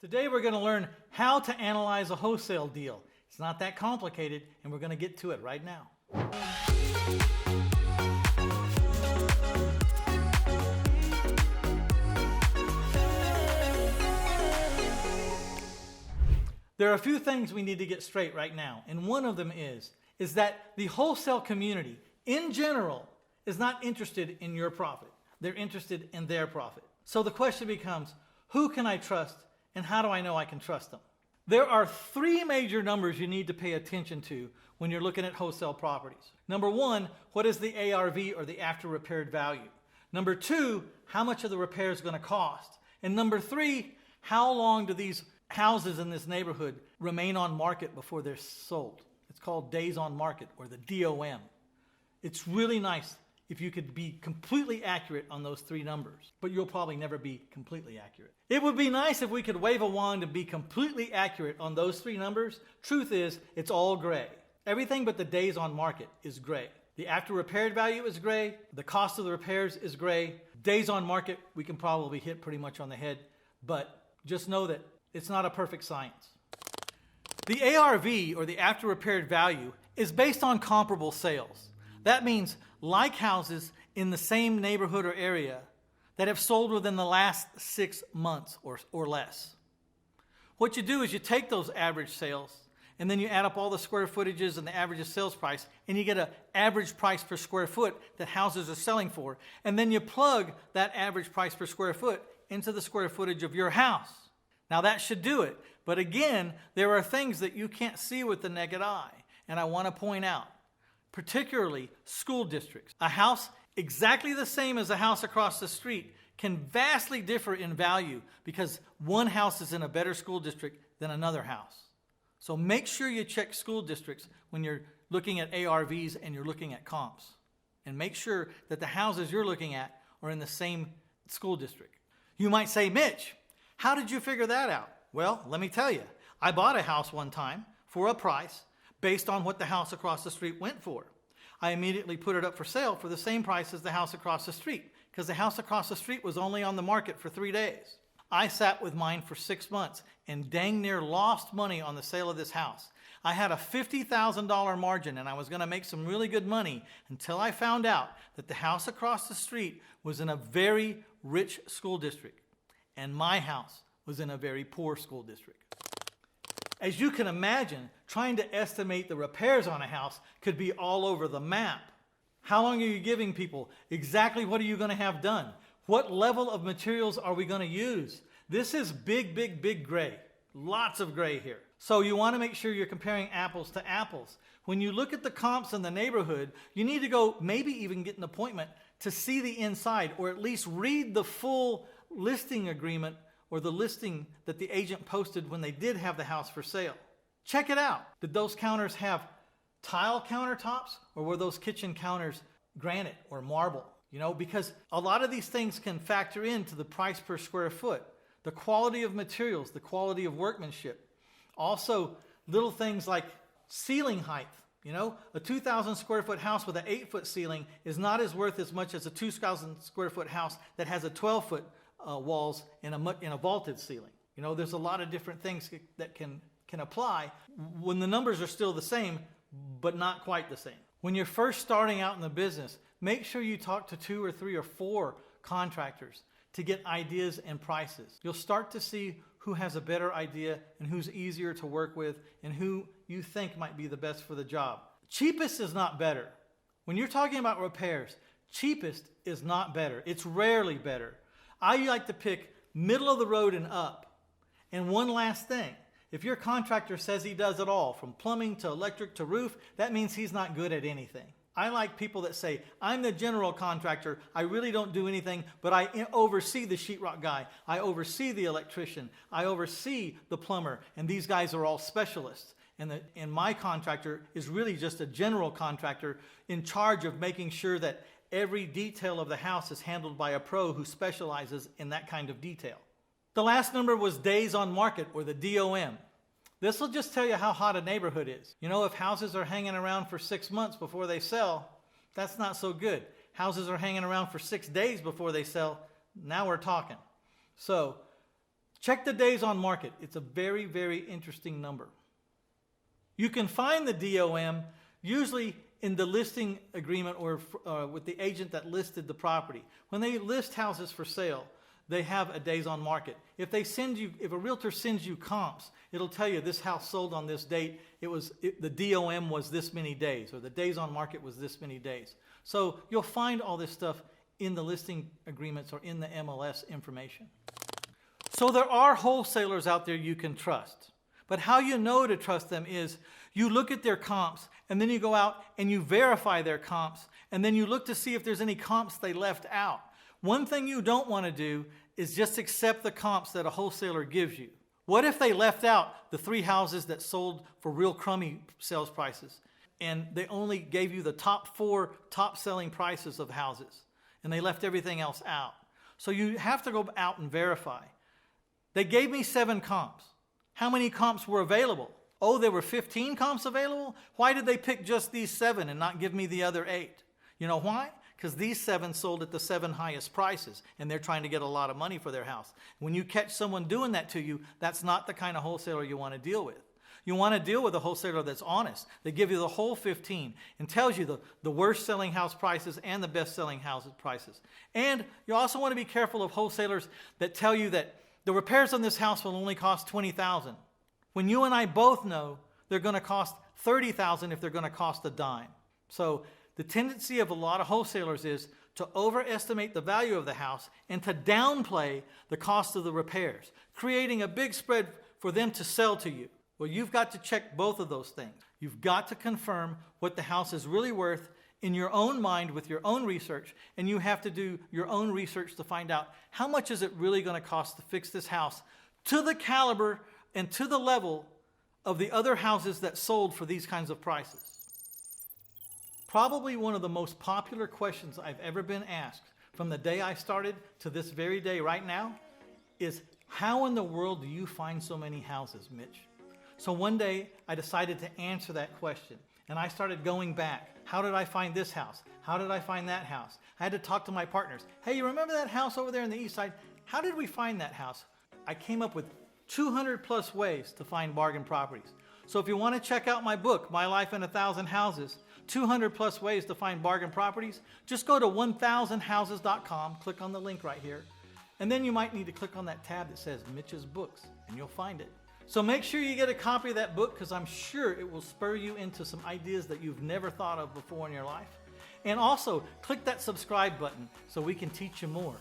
Today we're going to learn how to analyze a wholesale deal. It's not that complicated, and we're going to get to it right now. There are a few things we need to get straight right now, and one of them is that the wholesale community in general is not interested in your profit. They're interested in their profit. So the question becomes, who can I trust, and how do I know I can trust them? There are three major numbers you need to pay attention to when you're looking at wholesale properties. Number one, what is the ARV, or the after repaired value? Number two, how much are the repairs going to cost? And number three, how long do these houses in this neighborhood remain on market before they're sold? It's called days on market, or the DOM. It's really nice if you could be completely accurate on those three numbers, but you'll probably never be completely accurate. It would be nice if we could wave a wand and be completely accurate on those three numbers. Truth is, it's all gray. Everything but the days on market is gray. The after repaired value is gray. The cost of the repairs is gray. Days on market, we can probably hit pretty much on the head, but just know that it's not a perfect science. The ARV, or the after repaired value, is based on comparable sales. That means like houses in the same neighborhood or area that have sold within the last 6 months or less. What you do is you take those average sales and then you add up all the square footages and the average of sales price, and you get an average price per square foot that houses are selling for, and then you plug that average price per square foot into the square footage of your house. Now that should do it, but again, there are things that you can't see with the naked eye, and I want to point out, particularly school districts. A house exactly the same as a house across the street can vastly differ in value because one house is in a better school district than another house. So make sure you check school districts when you're looking at ARVs and you're looking at comps. And make sure that the houses you're looking at are in the same school district. You might say, Mitch, how did you figure that out? Well, let me tell you. I bought a house one time for a price based on what the house across the street went for. I immediately put it up for sale for the same price as the house across the street, because the house across the street was only on the market for 3 days. I sat with mine for 6 months and dang near lost money on the sale of this house. I had a $50,000 margin and I was going to make some really good money until I found out that the house across the street was in a very rich school district and my house was in a very poor school district. As you can imagine, trying to estimate the repairs on a house could be all over the map. How long are you giving people? Exactly what are you going to have done? What level of materials are we going to use? This is big gray. Lots of gray here. So you want to make sure you're comparing apples to apples. When you look at the comps in the neighborhood, you need to go maybe even get an appointment to see the inside, or at least read the full listing agreement or the listing that the agent posted when they did have the house for sale. Check it out. Did those counters have tile countertops, or were those kitchen counters granite or marble? You know, because a lot of these things can factor into the price per square foot, the quality of materials, the quality of workmanship. Also, little things like ceiling height. You know, a 2,000 square foot house with an 8-foot ceiling is not as worth as much as a 2,000 square foot house that has a 12-foot walls in a vaulted ceiling. You know, there's a lot of different things that can apply when the numbers are still the same, but not quite the same. When you're first starting out in the business, make sure you talk to 2 or 3 or 4 contractors to get ideas and prices. You'll start to see who has a better idea and who's easier to work with and who you think might be the best for the job. Cheapest is not better. When you're talking about repairs, cheapest is not better. It's rarely better. I like to pick middle of the road and up. And one last thing, if your contractor says he does it all, from plumbing to electric to roof, that means he's not good at anything. I like people that say, I'm the general contractor, I really don't do anything, but I oversee the sheetrock guy, I oversee the electrician, I oversee the plumber, and these guys are all specialists. And my contractor is really just a general contractor in charge of making sure that every detail of the house is handled by a pro who specializes in that kind of detail. The last number was days on market, or the DOM. This will just tell you how hot a neighborhood is. You know, if houses are hanging around for 6 months before they sell, that's not so good. Houses are hanging around for 6 days before they sell, now we're talking. So Check the days on market. It's a very, very interesting number. You can find the DOM usually in the listing agreement or with the agent that listed the property. When they list houses for sale, they have a days on market. If a realtor sends you comps, it'll tell you this house sold on this date. The DOM was this many days, or the days on market was this many days. So you'll find all this stuff in the listing agreements or in the MLS information. So there are wholesalers out there you can trust. But how you know to trust them is you look at their comps, and then you go out and you verify their comps, and then you look to see if there's any comps they left out. One thing you don't want to do is just accept the comps that a wholesaler gives you. What if they left out the 3 houses that sold for real crummy sales prices, and they only gave you the top 4 top selling prices of houses, and they left everything else out? So you have to go out and verify. They gave me 7 comps. How many comps were available? Oh, there were 15 comps available? Why did they pick just these 7 and not give me the other 8? You know why? Because these 7 sold at the 7 highest prices, and they're trying to get a lot of money for their house. When you catch someone doing that to you, that's not the kind of wholesaler you want to deal with. You want to deal with a wholesaler that's honest. They give you the whole 15 and tells you the worst selling house prices and the best selling house prices. And you also want to be careful of wholesalers that tell you that the repairs on this house will only cost $20,000. When you and I both know they're going to cost $30,000 if they're going to cost a dime. So the tendency of a lot of wholesalers is to overestimate the value of the house and to downplay the cost of the repairs, creating a big spread for them to sell to you. Well, you've got to check both of those things. You've got to confirm what the house is really worth in your own mind with your own research, and you have to do your own research to find out how much is it really going to cost to fix this house to the caliber and to the level of the other houses that sold for these kinds of prices. Probably one of the most popular questions I've ever been asked from the day I started to this very day right now is, how in the world do you find so many houses, Mitch? So one day I decided to answer that question, and I started going back. How did I find this house? How did I find that house? I had to talk to my partners. Hey, you remember that house over there in the east side? How did we find that house? I came up with 200 plus ways to find bargain properties. So if you want to check out my book, My Life in 1,000 Houses, 200 plus ways to find bargain properties, just go to 1000houses.com, click on the link right here, and then you might need to click on that tab that says Mitch's Books, and you'll find it. So make sure you get a copy of that book, because I'm sure it will spur you into some ideas that you've never thought of before in your life. And also, click that subscribe button so we can teach you more.